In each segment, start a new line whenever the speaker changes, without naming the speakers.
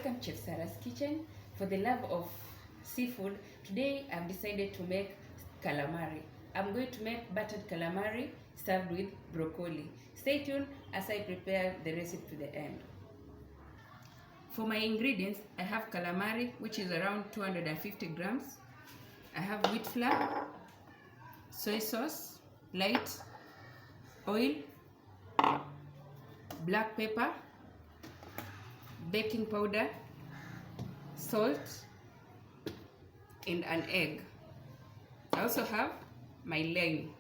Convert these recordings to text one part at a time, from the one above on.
Welcome Chef Sarah's Kitchen. For the love of seafood, today I've decided to make calamari. I'm going to make battered calamari served with broccoli. Stay tuned as I prepare the recipe to the end. For my ingredients, I have calamari, which is around 250 grams. I have wheat flour, soy sauce, light, oil, black pepper, baking powder, salt, and an egg. I also have my lime.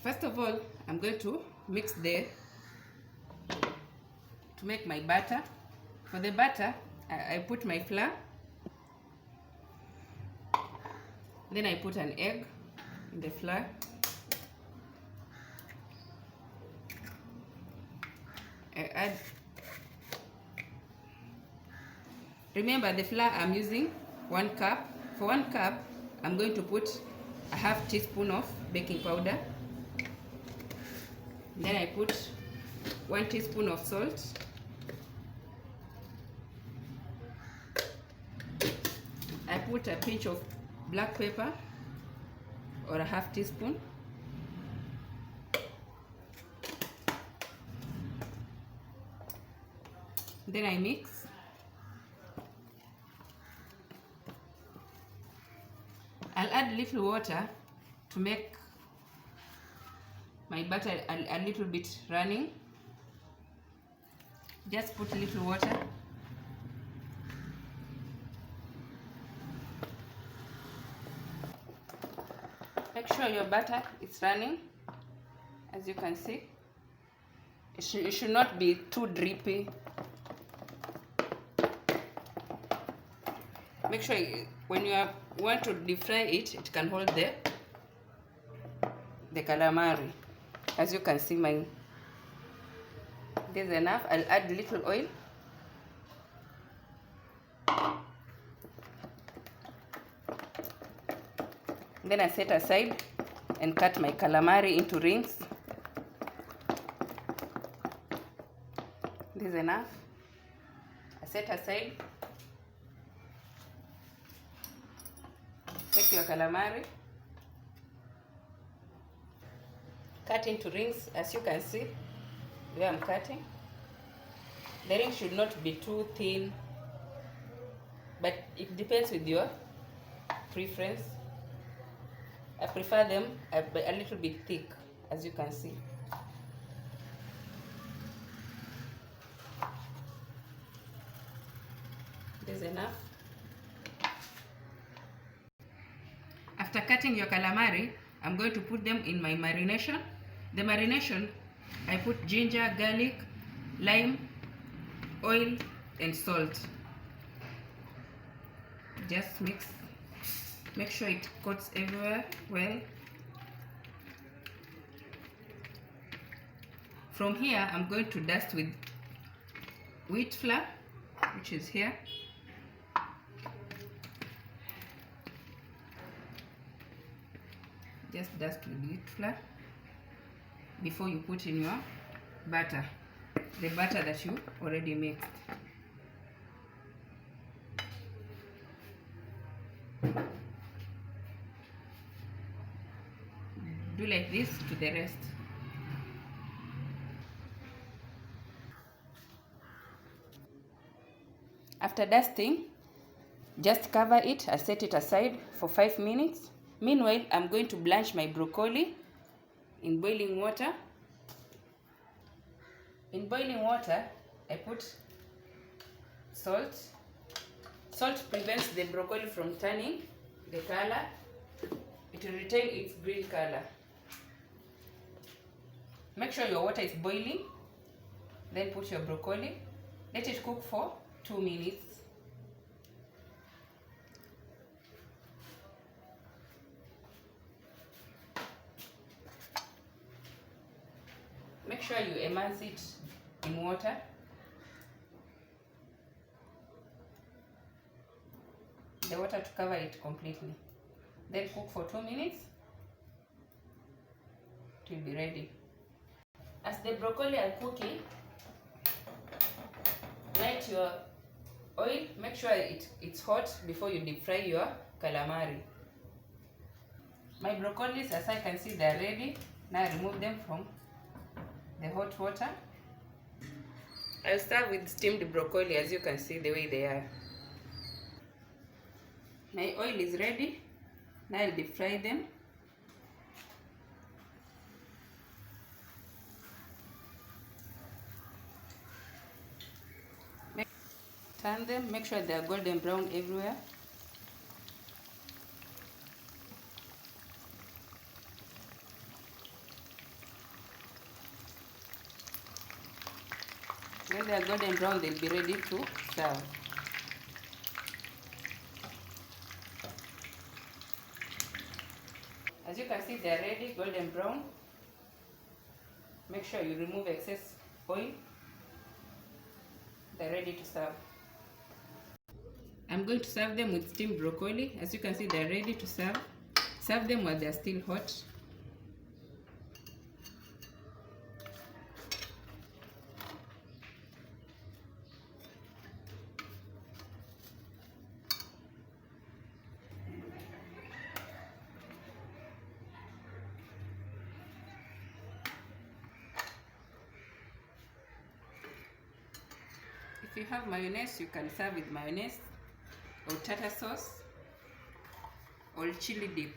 First of all, I'm going to mix to make my batter. For the batter, I put my flour, then I put an egg in the flour, I add, remember the flour I'm using 1 cup. For 1 cup, I'm going to put a half teaspoon of baking powder. Then I put 1 teaspoon of salt. I put a pinch of black pepper or a half teaspoon. Then I mix. I'll add a little water to make my batter a little bit running. Just put a little water. Make sure your batter is running. As you can see, it should not be too drippy. Make sure when you want to deep fry it, it can hold the calamari. As you can see, this is enough. I'll add a little oil. Then I set aside and cut my calamari into rings. This is enough. I set aside. Take your calamari, cut into rings. As you can see where I'm cutting, the ring should not be too thin, but it depends with your preference. I prefer them a little bit thick, as you can see. This is enough. After cutting your calamari, I'm going to put them in my marination. The marination, I put ginger, garlic, lime, oil, and salt. Just mix. Make sure it coats everywhere well. From here, I'm going to dust with wheat flour, which is here. Just dust with wheat flour before you put in your batter, the batter that you already mixed. Do like this to the rest. After dusting, just cover it and set it aside for 5 minutes. Meanwhile, I'm going to blanch my broccoli in boiling water. In boiling water, I put salt. Salt prevents the broccoli from turning the color. It will retain its green color. Make sure your water is boiling. Then put your broccoli. Let it cook for 2 minutes. Make sure you immerse it in water. The water to cover it completely. Then cook for 2 minutes. It will be ready. As the broccoli are cooking, light your Oil, make sure it's hot before you deep fry your calamari. My broccolis, as I can see, they are ready. Now I remove them from the hot water. I'll start with steamed broccoli, as you can see the way they are. My oil is ready. Now I'll deep fry them. Turn them, make sure they are golden brown everywhere. When they are golden brown, they'll be ready to serve. As you can see, they are ready, golden brown. Make sure you remove excess oil. They're ready to serve. I'm going to serve them with steamed broccoli. As you can see, they're ready to serve. Serve them while they're still hot. If you have mayonnaise, you can serve with mayonnaise or tartar sauce or chili dip.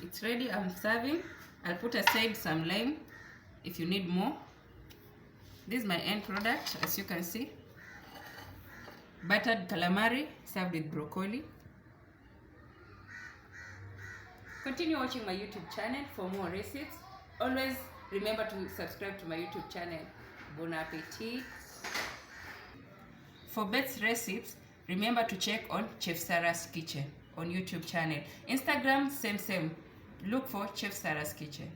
It's ready, I'm serving. I'll put aside some lime if you need more. This is my end product, as you can see. Battered calamari served with broccoli. Continue watching my YouTube channel for more recipes. Always remember to subscribe to my YouTube channel. Bon appetit! For best recipes, remember to check on Chef Sarah's Kitchen on YouTube channel. Instagram, same. Look for Chef Sarah's Kitchen.